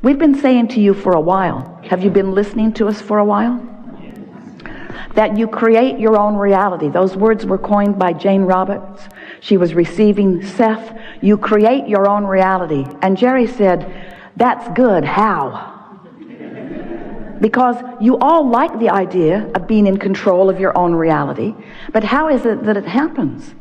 We've been saying to you for a while, have you been listening to us for a while? That you create your own reality. Those words were coined by Jane Roberts. She was receiving Seth. You create your own reality. And Jerry said, that's good. How? Because you all like the idea of being in control of your own reality. But how is it that it happens?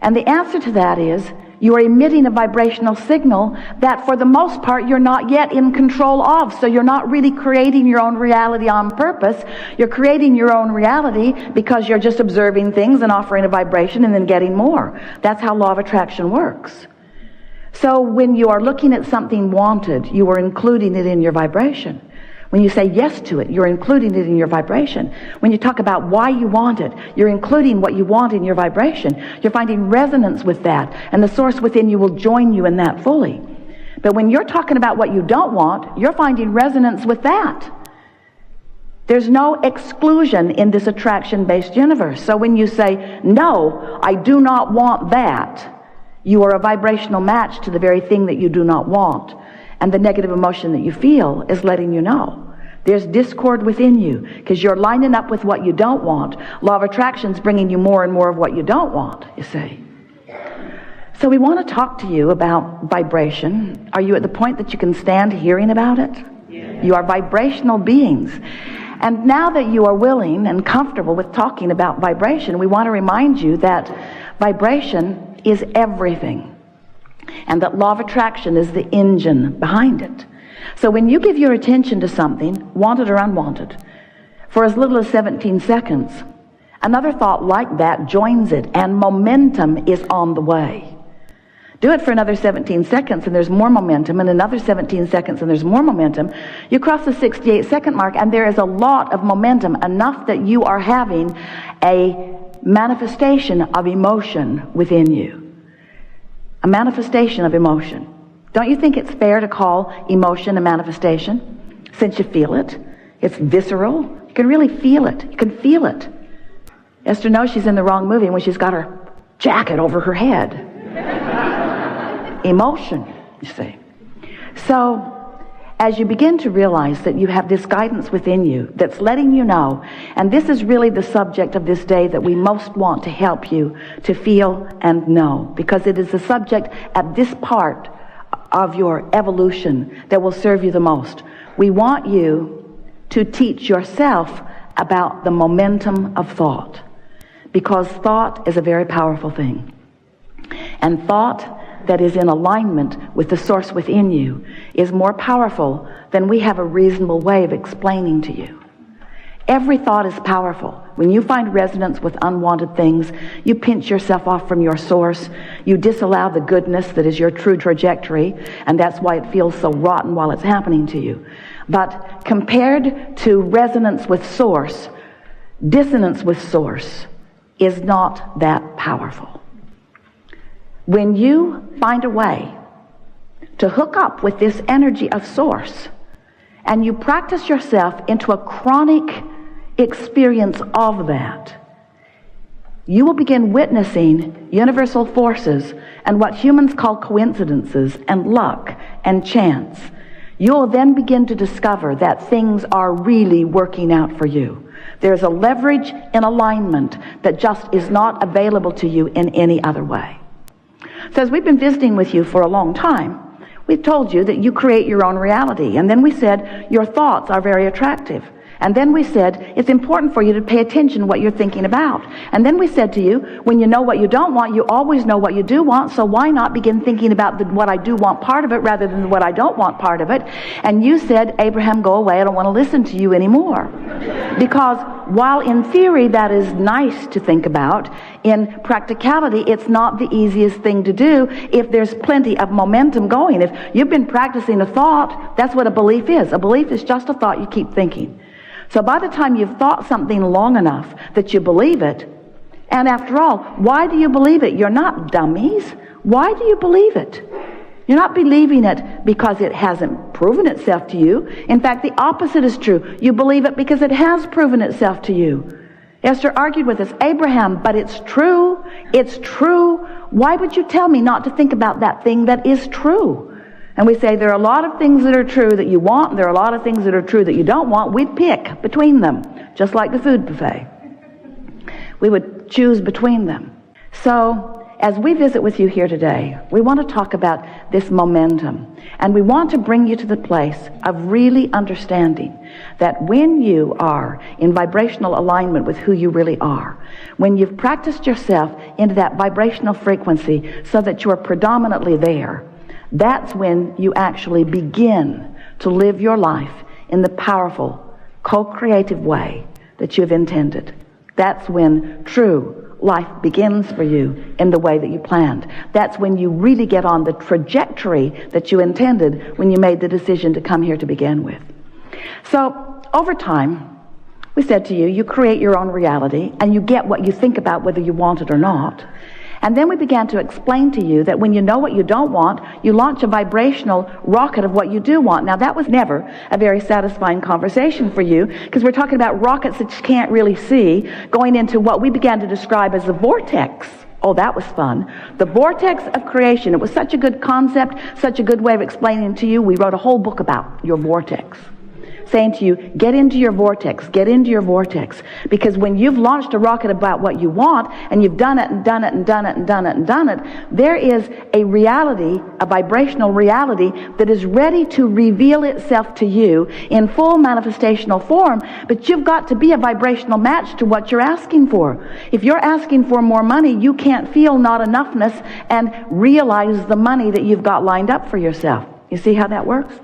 And the answer to that is, you are emitting a vibrational signal that for the most part you're not yet in control of. So you're not really creating your own reality on purpose. You're creating your own reality because you're just observing things and offering a vibration and then getting more. That's how law of attraction works. So when you are looking at something wanted, you are including it in your vibration. When you say yes to it, you're including it in your vibration. When you talk about why you want it, you're including what you want in your vibration. You're finding resonance with that, and the source within you will join you in that fully. But when you're talking about what you don't want, you're finding resonance with that. There's no exclusion in this attraction-based universe. So when you say, no, I do not want that, you are a vibrational match to the very thing that you do not want. And the negative emotion that you feel is letting you know. There's discord within you because you're lining up with what you don't want. Law of attraction is bringing you more and more of what you don't want, you see. So we want to talk to you about vibration. Are you at the point that you can stand hearing about it? Yeah. You are vibrational beings. And now that you are willing and comfortable with talking about vibration, we want to remind you that vibration is everything. And that law of attraction is the engine behind it. So when you give your attention to something, wanted or unwanted, for as little as 17 seconds, another thought like that joins it, and momentum is on the way. Do it for another 17 seconds, and there's more momentum, and another 17 seconds, and there's more momentum. You cross the 68-second mark, and there is a lot of momentum, enough that you are having a manifestation of emotion within you. A manifestation of emotion. Don't you think it's fair to call emotion a manifestation? Since you feel it. It's visceral. You can really feel it. You can feel it. Esther knows she's in the wrong movie when she's got her jacket over her head. Emotion, you see. So, as you begin to realize that you have this guidance within you that's letting you know, and this is really the subject of this day that we most want to help you to feel and know, because it is the subject at this part of your evolution that will serve you the most. We want you to teach yourself about the momentum of thought, because thought is a very powerful thing. And thought that is in alignment with the source within you is more powerful than we have a reasonable way of explaining to you. Every thought is powerful. When you find resonance with unwanted things, you pinch yourself off from your source. You disallow the goodness that is your true trajectory, and that's why it feels so rotten while it's happening to you. But compared to resonance with source, dissonance with source is not that powerful. When you find a way to hook up with this energy of source, and you practice yourself into a chronic experience of that, you will begin witnessing universal forces and what humans call coincidences and luck and chance. You will then begin to discover that things are really working out for you. There's a leverage in alignment that just is not available to you in any other way. So as we've been visiting with you for a long time, we've told you that you create your own reality. And then we said your thoughts are very attractive. And then we said it's important for you to pay attention to what you're thinking about. And then we said to you, when you know what you don't want, you always know what you do want. So why not begin thinking about what I do want part of it rather than what I don't want part of it? And you said, Abraham, go away. I don't want to listen to you anymore. Because while in theory that is nice to think about, in practicality it's not the easiest thing to do if there's plenty of momentum going. If you've been practicing a thought, that's what a belief is. A belief is just a thought you keep thinking. So by the time you've thought something long enough that you believe it, and after all, why do you believe it? You're not dummies. Why do you believe it? You're not believing it because it hasn't proven itself to you. In fact, the opposite is true. You believe it because it has proven itself to you. Esther argued with us, Abraham, but it's true. It's true. Why would you tell me not to think about that thing that is true? and we say there are a lot of things that are true that you want, and there are a lot of things that are true that you don't want, we'd pick between them, just like the food buffet. We would choose between them. So, as we visit with you here today, we want to talk about this momentum, and we want to bring you to the place of really understanding that when you are in vibrational alignment with who you really are, when you've practiced yourself into that vibrational frequency so that you are predominantly there, that's when you actually begin to live your life in the powerful, co-creative way that you've intended. That's when true life begins for you in the way that you planned. That's when you really get on the trajectory that you intended when you made the decision to come here to begin with. So, over time, we said to you, you create your own reality and you get what you think about whether you want it or not. And then we began to explain to you that when you know what you don't want, you launch a vibrational rocket of what you do want. Now, that was never a very satisfying conversation for you, because we're talking about rockets that you can't really see, going into what we began to describe as the vortex. Oh, that was fun. The vortex of creation. It was such a good concept, such a good way of explaining to you. We wrote a whole book about your vortex, saying to you, get into your vortex, get into your vortex. Because when you've launched a rocket about what you want, and you've done it and done it and done it and done it and done it, there is a reality, a vibrational reality that is ready to reveal itself to you in full manifestational form. But you've got to be a vibrational match to what you're asking for. If you're asking for more money, you can't feel not enoughness and realize the money that you've got lined up for yourself. You see how that works?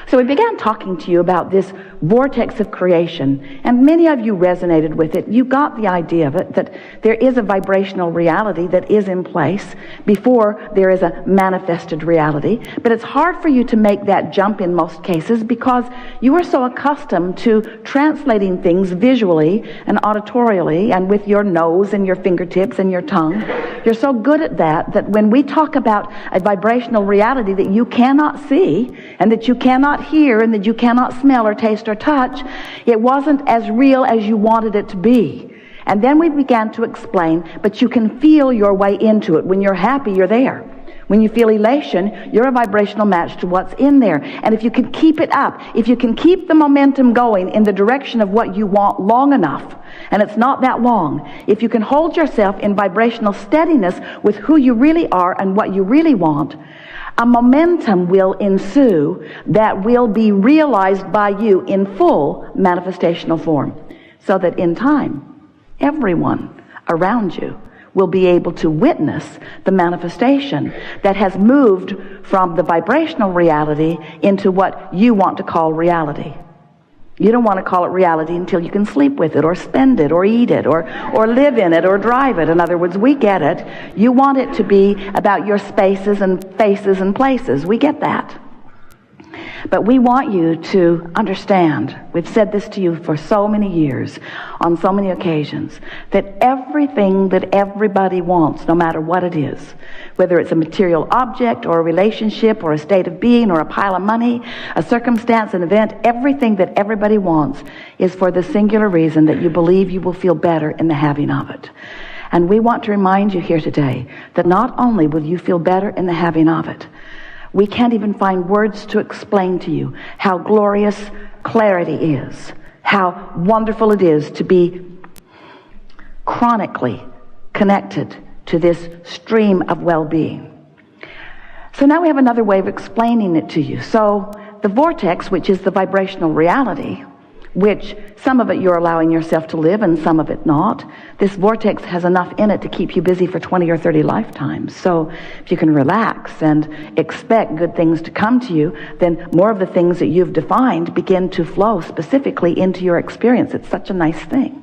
So we began talking to you about this vortex of creation, and many of you resonated with it. You got the idea of it, that there is a vibrational reality that is in place before there is a manifested reality. But it's hard for you to make that jump in most cases because you are so accustomed to translating things visually and auditorially and with your nose and your fingertips and your tongue. You're so good at that when we talk about a vibrational reality that you cannot see and that you cannot hear and that you cannot smell or taste or touch, it wasn't as real as you wanted it to be. And then we began to explain, but you can feel your way into it. When you're happy, you're there. When you feel elation, you're a vibrational match to what's in there. And if you can keep it up, if you can keep the momentum going in the direction of what you want long enough, and it's not that long, if you can hold yourself in vibrational steadiness with who you really are and what you really want, a momentum will ensue that will be realized by you in full manifestational form, so that in time, everyone around you will be able to witness the manifestation that has moved from the vibrational reality into what you want to call reality. You don't want to call it reality until you can sleep with it or spend it or eat it or live in it or drive it. In other words, we get it. You want it to be about your spaces and faces and places. We get that. But we want you to understand, we've said this to you for so many years, on so many occasions, that everything that everybody wants, no matter what it is, whether it's a material object or a relationship or a state of being or a pile of money, a circumstance, an event, everything that everybody wants is for the singular reason that you believe you will feel better in the having of it. And we want to remind you here today that not only will you feel better in the having of it, we can't even find words to explain to you how glorious clarity is, how wonderful it is to be chronically connected to this stream of well-being. So now we have another way of explaining it to you. So the vortex, which is the vibrational reality, which some of it you're allowing yourself to live and some of it not. This vortex has enough in it to keep you busy for 20 or 30 lifetimes. So if you can relax and expect good things to come to you, then more of the things that you've defined begin to flow specifically into your experience. It's such a nice thing.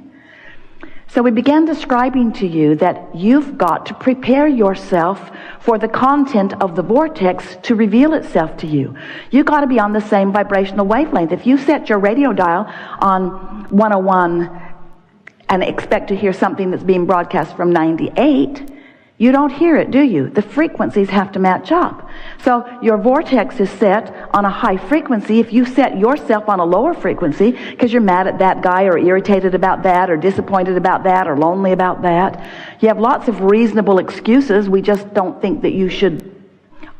So we began describing to you that you've got to prepare yourself for the content of the vortex to reveal itself to you. You've got to be on the same vibrational wavelength. If you set your radio dial on 101 and expect to hear something that's being broadcast from 98, you don't hear it, do you? The frequencies have to match up. So your vortex is set on a high frequency. If you set yourself on a lower frequency because you're mad at that guy or irritated about that or disappointed about that or lonely about that, you have lots of reasonable excuses. We just don't think that you should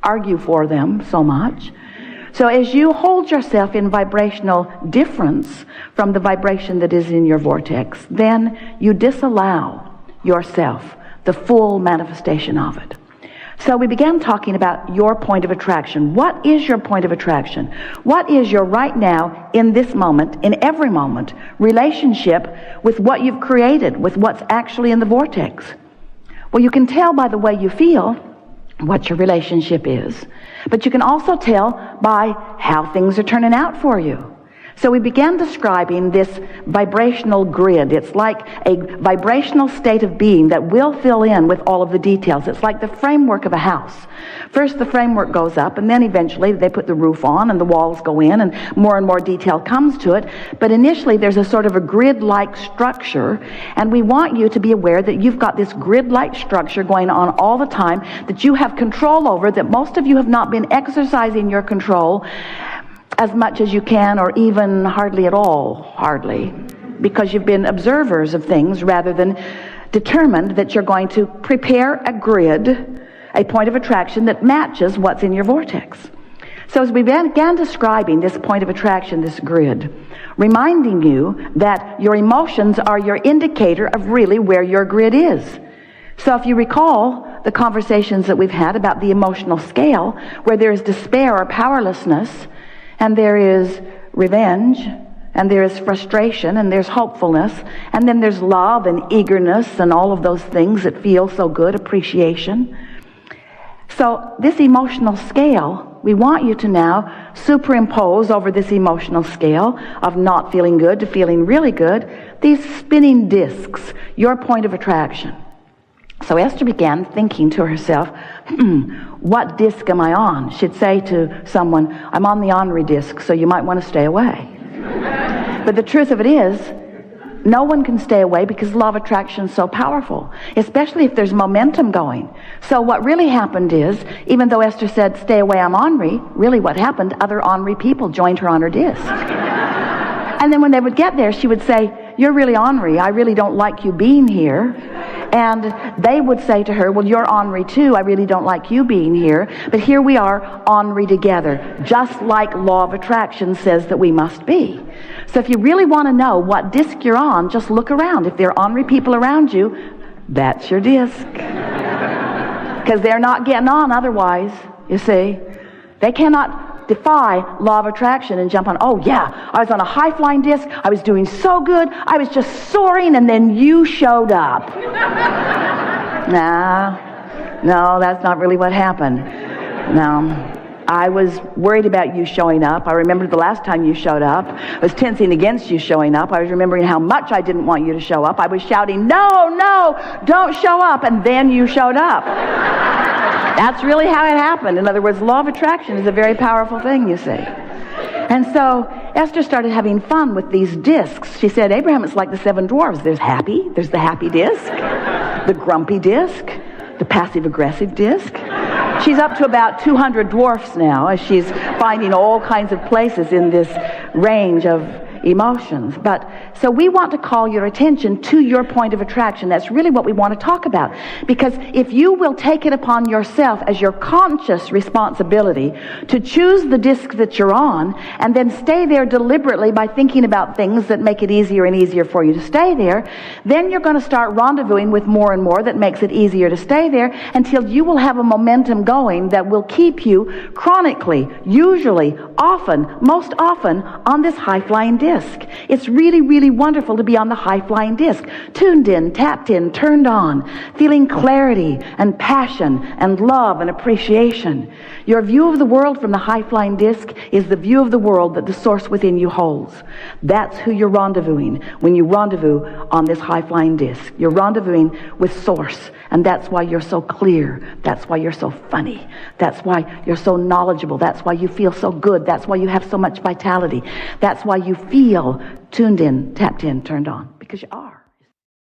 argue for them so much. So as you hold yourself in vibrational difference from the vibration that is in your vortex, then you disallow yourself the full manifestation of it. So we began talking about your point of attraction. What is your point of attraction? What is your right now, in this moment, in every moment, relationship with what you've created, with what's actually in the vortex? Well, you can tell by the way you feel what your relationship is, but you can also tell by how things are turning out for you. So we began describing this vibrational grid. It's like a vibrational state of being that will fill in with all of the details. It's like the framework of a house. First the framework goes up, and then eventually they put the roof on and the walls go in and more detail comes to it. But initially there's a sort of a grid-like structure, and we want you to be aware that you've got this grid-like structure going on all the time that you have control over, that most of you have not been exercising your control as much as you can, or even hardly at all, because you've been observers of things rather than determined that you're going to prepare a grid, a point of attraction that matches what's in your vortex. So as we began describing this point of attraction, this grid, reminding you that your emotions are your indicator of really where your grid is. So if you recall the conversations that we've had about the emotional scale, where there is despair or powerlessness, and there is revenge, and there is frustration, and there's hopefulness, and then there's love and eagerness and all of those things that feel so good, appreciation. So this emotional scale, we want you to now superimpose over this emotional scale of not feeling good to feeling really good, these spinning discs, your point of attraction. So Esther began thinking to herself, what disc am I on? She'd say to someone, I'm on the ornery disc, so you might want to stay away. But the truth of it is, no one can stay away because law of attraction is so powerful, especially if there's momentum going. So what really happened is, even though Esther said, stay away, I'm ornery, really what happened, other ornery people joined her on her disc. And then when they would get there, she would say, you're really ornery, I really don't like you being here. And they would say to her, well, you're ornery too, I really don't like you being here. But here we are, ornery together, just like law of attraction says that we must be. So if you really want to know what disc you're on, just look around. If there are ornery people around you, that's your disc. Because they're not getting on otherwise, you see. They cannot defy law of attraction and jump on, oh yeah, I was on a high-flying disc, I was doing so good, I was just soaring, and then you showed up. No, that's not really what happened. No, I was worried about you showing up. I remember the last time you showed up. I was tensing against you showing up. I was remembering how much I didn't want you to show up. I was shouting, no, don't show up, and then you showed up. That's really how it happened. In other words, law of attraction is a very powerful thing, you see. And so Esther started having fun with these discs. She said, Abraham, it's like the seven dwarves. There's the happy disc, the grumpy disc, the passive-aggressive disc. She's up to about 200 dwarfs now, as she's finding all kinds of places in this range of emotions. But so we want to call your attention to your point of attraction. That's really what we want to talk about, because if you will take it upon yourself as your conscious responsibility to choose the disc that you're on and then stay there deliberately by thinking about things that make it easier and easier for you to stay there, then you're going to start rendezvousing with more and more that makes it easier to stay there until you will have a momentum going that will keep you chronically, usually, often, most often on this high-flying disc. It's really, really wonderful to be on the high-flying disc, tuned in, tapped in, turned on, feeling clarity and passion and love and appreciation. Your view of the world from the high-flying disc is the view of the world that the source within you holds. That's who you're rendezvousing when you rendezvous on this high-flying disc. You're rendezvousing with source, and that's why you're so clear. That's why you're so funny. That's why you're so knowledgeable. That's why you feel so good. That's why you have so much vitality. That's why you feel tuned in, tapped in, turned on, because you are.